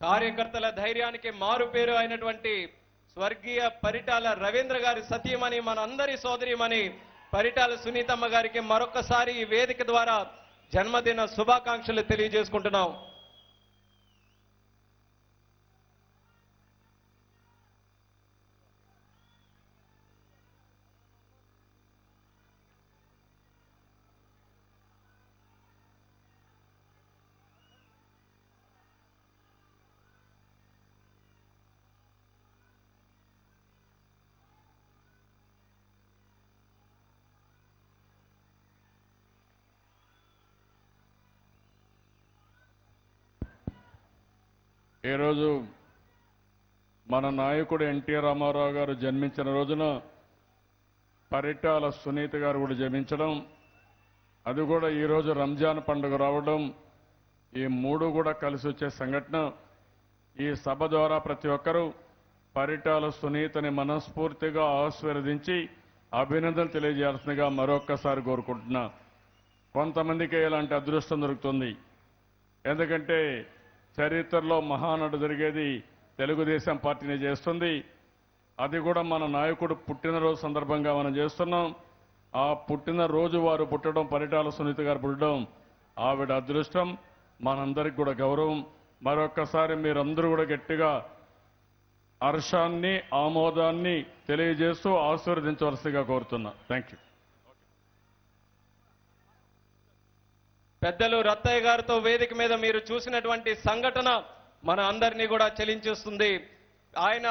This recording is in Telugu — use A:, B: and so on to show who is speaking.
A: కార్యకర్తల ధైర్యానికి మారు పేరు అయినటువంటి స్వర్గీయ పరిటాల రవీంద్ర గారి సతీమణి మనందరి సోదరిమణి పరిటాల సునీతమ్మ గారికి మరొక్కసారి ఈ వేదిక ద్వారా జన్మదిన శుభాకాంక్షలు తెలియజేసుకుంటున్నాం.
B: ఈరోజు మన నాయకుడు ఎన్టీ రామారావు గారు జన్మించిన రోజున పరిటాల సునీత గారు కూడా జన్మించడం, అది కూడా ఈరోజు రంజాన్ పండుగ రావడం, ఈ మూడు కూడా కలిసి వచ్చే సంఘటన. ఈ సభ ద్వారా ప్రతి ఒక్కరూ పరిటాల సునీతని మనస్ఫూర్తిగా ఆశీర్వదించి అభినందనలు తెలియజేయాల్సిందిగా మరొక్కసారి కోరుకుంటున్నా. కొంతమందికి ఇలాంటి అదృష్టం దొరుకుతుంది. ఎందుకంటే చరిత్రలో మహానడు జరిగేది తెలుగుదేశం పార్టీని చేస్తుంది. అది కూడా మన నాయకుడు పుట్టినరోజు సందర్భంగా మనం చేస్తున్నాం. ఆ పుట్టినరోజు వారు పుట్టడం, పరిటాల సునీత గారు పుట్టడం ఆవిడ అదృష్టం, మనందరికి కూడా గౌరవం. మరొక్కసారి మీరందరూ కూడా గట్టిగా హర్షాన్ని ఆమోదాన్ని తెలియజేస్తూ ఆశీర్వదించవలసిగా కోరుతున్నా. Thank you.
A: పెద్దలు రత్తయ్య గారితో వేదిక మీద మీరు చూసినటువంటి సంఘటన మన అందరినీ కూడా చెలించేస్తుంది. ఆయన